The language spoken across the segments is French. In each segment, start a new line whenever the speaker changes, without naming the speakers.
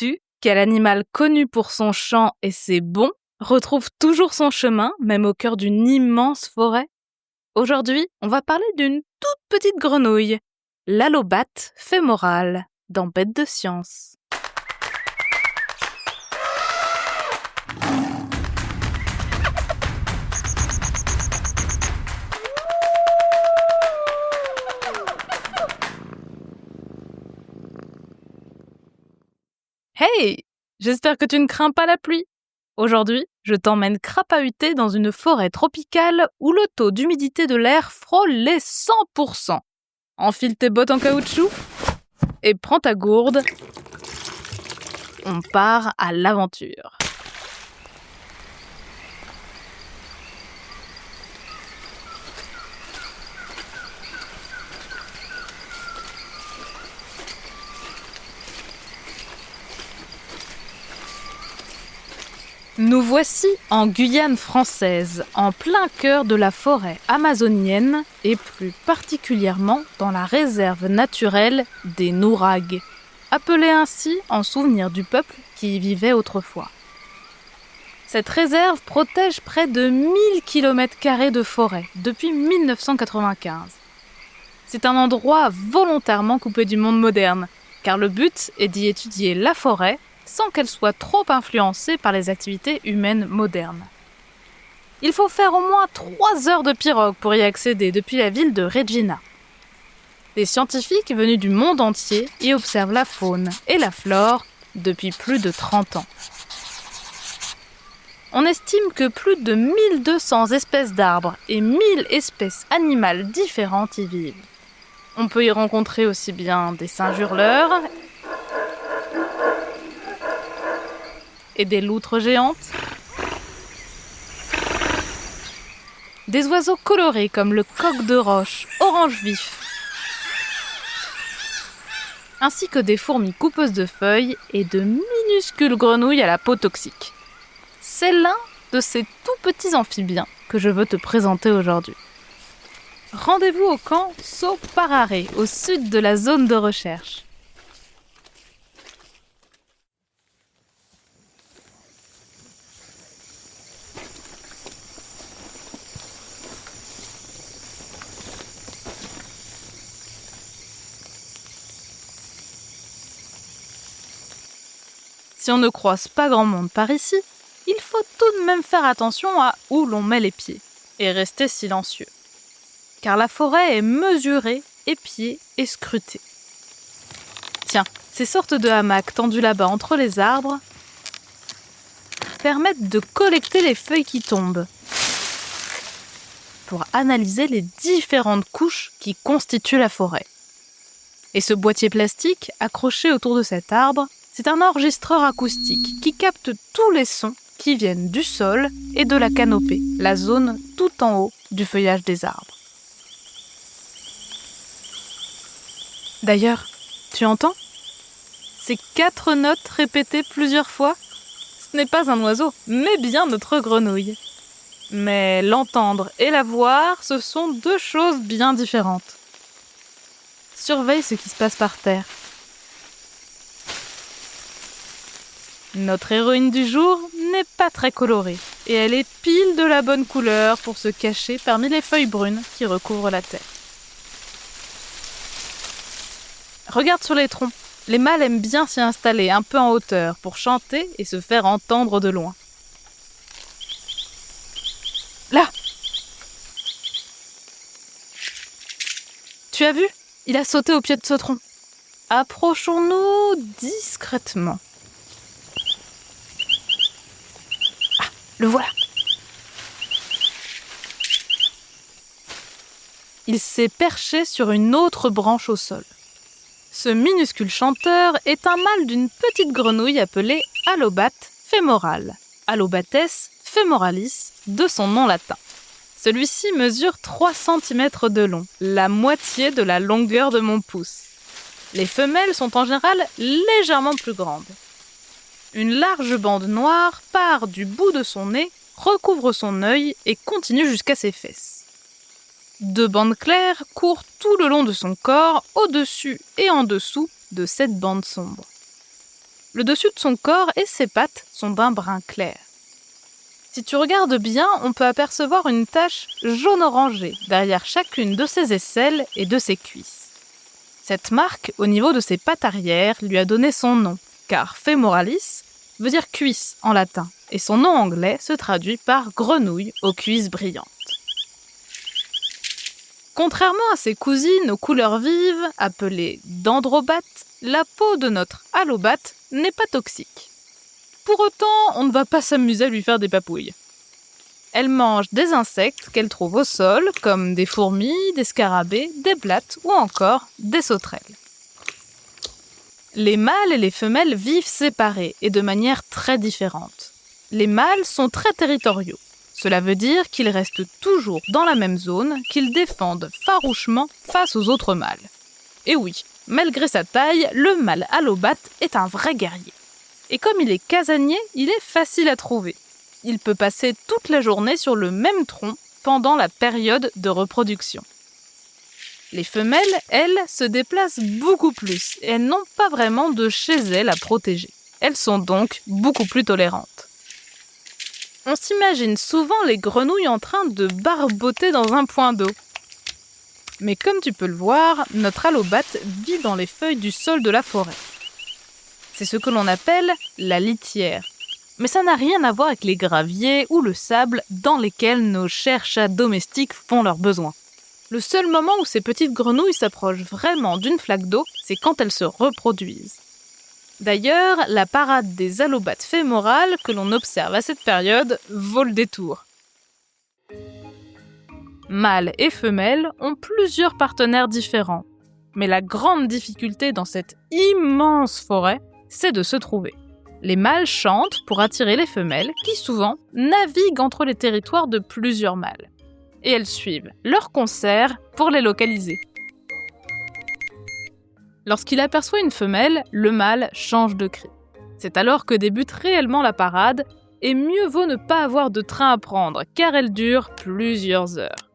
Savais-tu quel animal connu pour son chant et ses bonds retrouve toujours son chemin, même au cœur d'une immense forêt? Aujourd'hui, on va parler d'une toute petite grenouille, l'allobate fémorale, dans Bête de science. Hey! J'espère que tu ne crains pas la pluie. Aujourd'hui, je t'emmène crapahuter dans une forêt tropicale où le taux d'humidité de l'air frôle les 100%. Enfile tes bottes en caoutchouc et prends ta gourde. On part à l'aventure. Nous voici en Guyane française, en plein cœur de la forêt amazonienne et plus particulièrement dans la réserve naturelle des Nouragues, appelée ainsi en souvenir du peuple qui y vivait autrefois. Cette réserve protège près de 1000 km² de forêt depuis 1995. C'est un endroit volontairement coupé du monde moderne, car le but est d'y étudier la forêt sans qu'elle soit trop influencée par les activités humaines modernes. Il faut faire au moins 3 heures de pirogue pour y accéder depuis la ville de Regina. Des scientifiques venus du monde entier y observent la faune et la flore depuis plus de 30 ans. On estime que plus de 1200 espèces d'arbres et 1000 espèces animales différentes y vivent. On peut y rencontrer aussi bien des singes hurleurs et des loutres géantes, des oiseaux colorés comme le coq de roche orange vif, ainsi que des fourmis coupeuses de feuilles et de minuscules grenouilles à la peau toxique. C'est l'un de ces tout petits amphibiens que je veux te présenter aujourd'hui. Rendez-vous au camp Soparare, au sud de la zone de recherche. Si on ne croise pas grand monde par ici, il faut tout de même faire attention à où l'on met les pieds et rester silencieux. Car la forêt est mesurée, épiée et scrutée. Tiens, ces sortes de hamacs tendus là-bas entre les arbres permettent de collecter les feuilles qui tombent pour analyser les différentes couches qui constituent la forêt. Et ce boîtier plastique accroché autour de cet arbre, c'est un enregistreur acoustique qui capte tous les sons qui viennent du sol et de la canopée, la zone tout en haut du feuillage des arbres. D'ailleurs, tu entends? Ces 4 notes répétées plusieurs fois, ce n'est pas un oiseau, mais bien notre grenouille. Mais l'entendre et la voir, ce sont 2 choses bien différentes. Surveille ce qui se passe par terre. Notre héroïne du jour n'est pas très colorée et elle est pile de la bonne couleur pour se cacher parmi les feuilles brunes qui recouvrent la terre. Regarde sur les troncs, les mâles aiment bien s'y installer un peu en hauteur pour chanter et se faire entendre de loin. Là! Tu as vu? Il a sauté au pied de ce tronc. Approchons-nous discrètement. Le voilà. Il s'est perché sur une autre branche au sol. Ce minuscule chanteur est un mâle d'une petite grenouille appelée allobate fémorale, Allobates femoralis, de son nom latin. Celui-ci mesure 3 cm de long, la moitié de la longueur de mon pouce. Les femelles sont en général légèrement plus grandes. Une large bande noire part du bout de son nez, recouvre son œil et continue jusqu'à ses fesses. 2 bandes claires courent tout le long de son corps, au-dessus et en dessous de cette bande sombre. Le dessus de son corps et ses pattes sont d'un brun clair. Si tu regardes bien, on peut apercevoir une tache jaune-orangé derrière chacune de ses aisselles et de ses cuisses. Cette marque, au niveau de ses pattes arrière, lui a donné son nom, car femoralis veut dire cuisse en latin, et son nom anglais se traduit par grenouille aux cuisses brillantes. Contrairement à ses cousines aux couleurs vives, appelées dendrobates, la peau de notre allobate n'est pas toxique. Pour autant, on ne va pas s'amuser à lui faire des papouilles. Elle mange des insectes qu'elle trouve au sol, comme des fourmis, des scarabées, des blattes ou encore des sauterelles. Les mâles et les femelles vivent séparés et de manière très différente. Les mâles sont très territoriaux. Cela veut dire qu'ils restent toujours dans la même zone, qu'ils défendent farouchement face aux autres mâles. Et oui, malgré sa taille, le mâle allobate est un vrai guerrier. Et comme il est casanier, il est facile à trouver. Il peut passer toute la journée sur le même tronc pendant la période de reproduction. Les femelles, elles, se déplacent beaucoup plus et elles n'ont pas vraiment de chez elles à protéger. Elles sont donc beaucoup plus tolérantes. On s'imagine souvent les grenouilles en train de barboter dans un point d'eau. Mais comme tu peux le voir, notre allobate vit dans les feuilles du sol de la forêt. C'est ce que l'on appelle la litière. Mais ça n'a rien à voir avec les graviers ou le sable dans lesquels nos chers chats domestiques font leurs besoins. Le seul moment où ces petites grenouilles s'approchent vraiment d'une flaque d'eau, c'est quand elles se reproduisent. D'ailleurs, la parade des allobates fémorales que l'on observe à cette période vaut le détour. Mâles et femelles ont plusieurs partenaires différents. Mais la grande difficulté dans cette immense forêt, c'est de se trouver. Les mâles chantent pour attirer les femelles qui souvent naviguent entre les territoires de plusieurs mâles. Et elles suivent leurs concerts pour les localiser. Lorsqu'il aperçoit une femelle, le mâle change de cri. C'est alors que débute réellement la parade, et mieux vaut ne pas avoir de train à prendre, car elle dure plusieurs heures.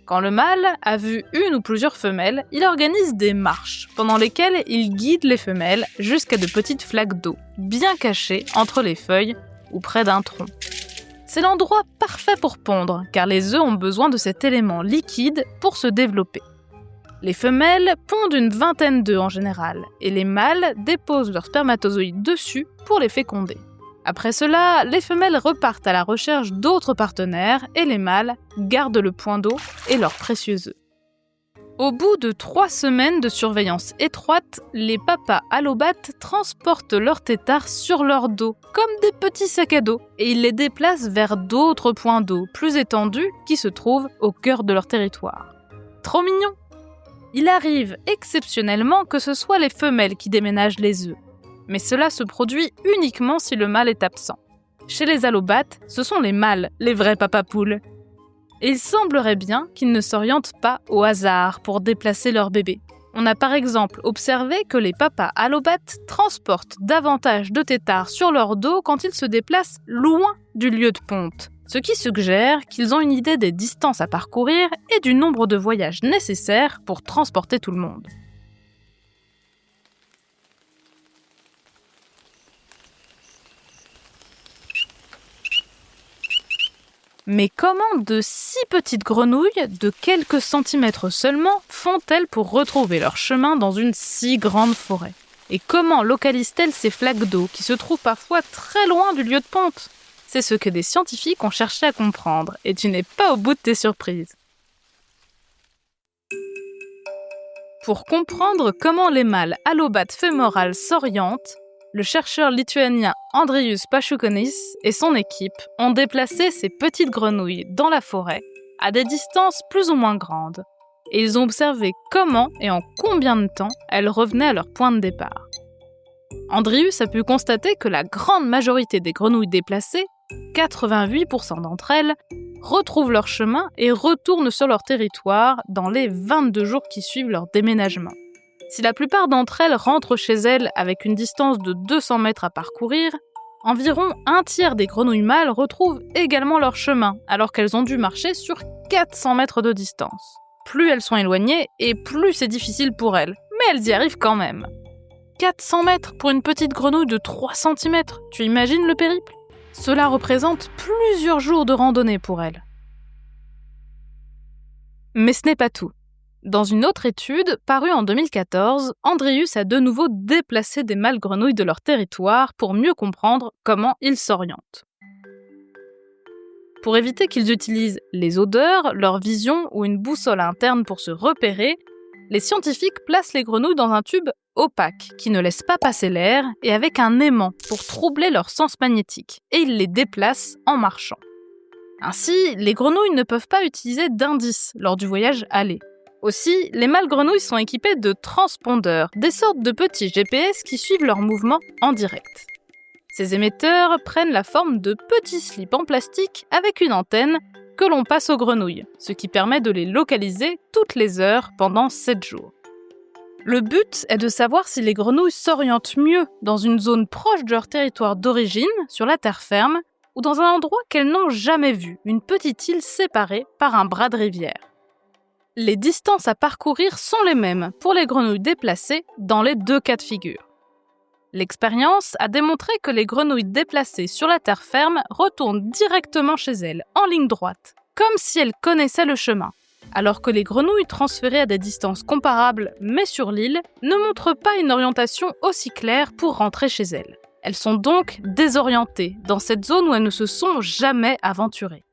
Quand le mâle a vu une ou plusieurs femelles, il organise des marches, pendant lesquelles il guide les femelles jusqu'à de petites flaques d'eau, bien cachées entre les feuilles ou près d'un tronc. C'est l'endroit parfait pour pondre, car les œufs ont besoin de cet élément liquide pour se développer. Les femelles pondent une vingtaine d'œufs en général, et les mâles déposent leurs spermatozoïdes dessus pour les féconder. Après cela, les femelles repartent à la recherche d'autres partenaires et les mâles gardent le point d'eau et leurs précieux œufs. Au bout de 3 semaines de surveillance étroite, les papas allobates transportent leurs têtards sur leur dos, comme des petits sacs à dos, et ils les déplacent vers d'autres points d'eau plus étendus qui se trouvent au cœur de leur territoire. Trop mignon! Il arrive exceptionnellement que ce soit les femelles qui déménagent les œufs. Mais cela se produit uniquement si le mâle est absent. Chez les allobates, ce sont les mâles, les vrais papapoules. Et il semblerait bien qu'ils ne s'orientent pas au hasard pour déplacer leur bébé. On a par exemple observé que les papas allobates transportent davantage de têtards sur leur dos quand ils se déplacent loin du lieu de ponte, ce qui suggère qu'ils ont une idée des distances à parcourir et du nombre de voyages nécessaires pour transporter tout le monde. Mais comment de si petites grenouilles, de quelques centimètres seulement, font-elles pour retrouver leur chemin dans une si grande forêt ? Et comment localisent-elles ces flaques d'eau qui se trouvent parfois très loin du lieu de ponte ? C'est ce que des scientifiques ont cherché à comprendre, et tu n'es pas au bout de tes surprises. Pour comprendre comment les mâles allobates fémorales s'orientent, le chercheur lituanien Andrius Pašukonis et son équipe ont déplacé ces petites grenouilles dans la forêt à des distances plus ou moins grandes. Et ils ont observé comment et en combien de temps elles revenaient à leur point de départ. Andrius a pu constater que la grande majorité des grenouilles déplacées, 88% d'entre elles, retrouvent leur chemin et retournent sur leur territoire dans les 22 jours qui suivent leur déménagement. Si la plupart d'entre elles rentrent chez elles avec une distance de 200 mètres à parcourir, environ un tiers des grenouilles mâles retrouvent également leur chemin, alors qu'elles ont dû marcher sur 400 mètres de distance. Plus elles sont éloignées, et plus c'est difficile pour elles, mais elles y arrivent quand même. 400 mètres pour une petite grenouille de 3 cm. Tu imagines le périple ? Cela représente plusieurs jours de randonnée pour elle. Mais ce n'est pas tout. Dans une autre étude, parue en 2014, Andrius a de nouveau déplacé des mâles grenouilles de leur territoire pour mieux comprendre comment ils s'orientent. Pour éviter qu'ils utilisent les odeurs, leur vision ou une boussole interne pour se repérer, les scientifiques placent les grenouilles dans un tube opaque qui ne laisse pas passer l'air et avec un aimant pour troubler leur sens magnétique, et ils les déplacent en marchant. Ainsi, les grenouilles ne peuvent pas utiliser d'indices lors du voyage aller. Aussi, les mâles grenouilles sont équipés de transpondeurs, des sortes de petits GPS qui suivent leurs mouvements en direct. Ces émetteurs prennent la forme de petits slips en plastique avec une antenne que l'on passe aux grenouilles, ce qui permet de les localiser toutes les heures pendant 7 jours. Le but est de savoir si les grenouilles s'orientent mieux dans une zone proche de leur territoire d'origine, sur la terre ferme, ou dans un endroit qu'elles n'ont jamais vu, une petite île séparée par un bras de rivière. Les distances à parcourir sont les mêmes pour les grenouilles déplacées dans les deux cas de figure. L'expérience a démontré que les grenouilles déplacées sur la terre ferme retournent directement chez elles, en ligne droite, comme si elles connaissaient le chemin, alors que les grenouilles transférées à des distances comparables mais sur l'île ne montrent pas une orientation aussi claire pour rentrer chez elles. Elles sont donc désorientées dans cette zone où elles ne se sont jamais aventurées.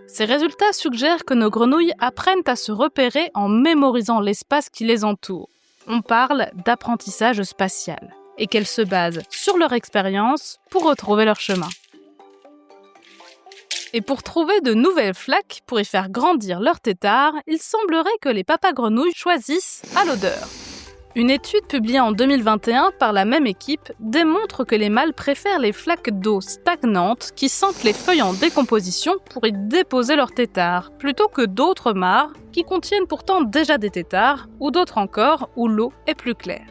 Ces résultats suggèrent que nos grenouilles apprennent à se repérer en mémorisant l'espace qui les entoure. On parle d'apprentissage spatial, et qu'elles se basent sur leur expérience pour retrouver leur chemin. Et pour trouver de nouvelles flaques pour y faire grandir leur tétard, il semblerait que les papas grenouilles choisissent à l'odeur. Une étude publiée en 2021 par la même équipe démontre que les mâles préfèrent les flaques d'eau stagnantes qui sentent les feuilles en décomposition pour y déposer leur tétard, plutôt que d'autres mares qui contiennent pourtant déjà des tétards, ou d'autres encore où l'eau est plus claire.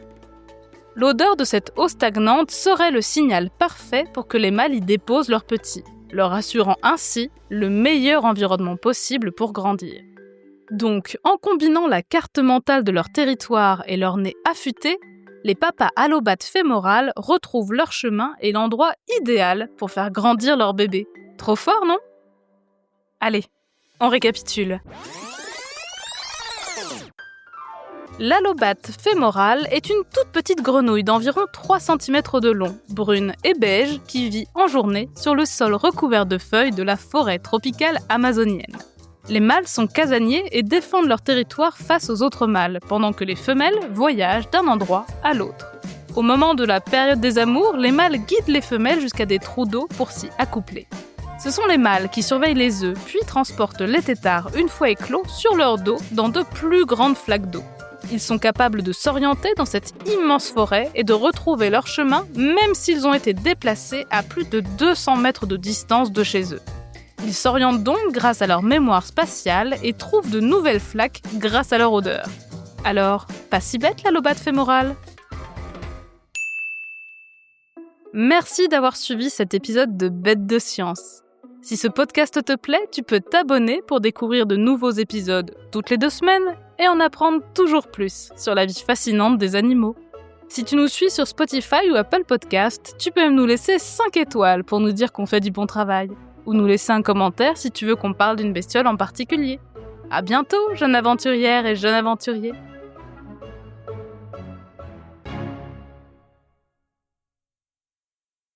L'odeur de cette eau stagnante serait le signal parfait pour que les mâles y déposent leurs petits, leur assurant ainsi le meilleur environnement possible pour grandir. Donc, en combinant la carte mentale de leur territoire et leur nez affûté, les papas allobates fémorales retrouvent leur chemin et l'endroit idéal pour faire grandir leur bébé. Trop fort, non ? Allez, on récapitule. L'allobate fémorale est une toute petite grenouille d'environ 3 cm de long, brune et beige, qui vit en journée sur le sol recouvert de feuilles de la forêt tropicale amazonienne. Les mâles sont casaniers et défendent leur territoire face aux autres mâles, pendant que les femelles voyagent d'un endroit à l'autre. Au moment de la période des amours, les mâles guident les femelles jusqu'à des trous d'eau pour s'y accoupler. Ce sont les mâles qui surveillent les œufs, puis transportent les tétards une fois éclos sur leur dos dans de plus grandes flaques d'eau. Ils sont capables de s'orienter dans cette immense forêt et de retrouver leur chemin même s'ils ont été déplacés à plus de 200 mètres de distance de chez eux. Ils s'orientent donc grâce à leur mémoire spatiale et trouvent de nouvelles flaques grâce à leur odeur. Alors, pas si bête l'allobate fémorale ? Merci d'avoir suivi cet épisode de Bêtes de Science. Si ce podcast te plaît, tu peux t'abonner pour découvrir de nouveaux épisodes toutes les 2 semaines et en apprendre toujours plus sur la vie fascinante des animaux. Si tu nous suis sur Spotify ou Apple Podcast, tu peux même nous laisser 5 étoiles pour nous dire qu'on fait du bon travail. Ou nous laisser un commentaire si tu veux qu'on parle d'une bestiole en particulier. À bientôt, jeune aventurière et jeune aventurier.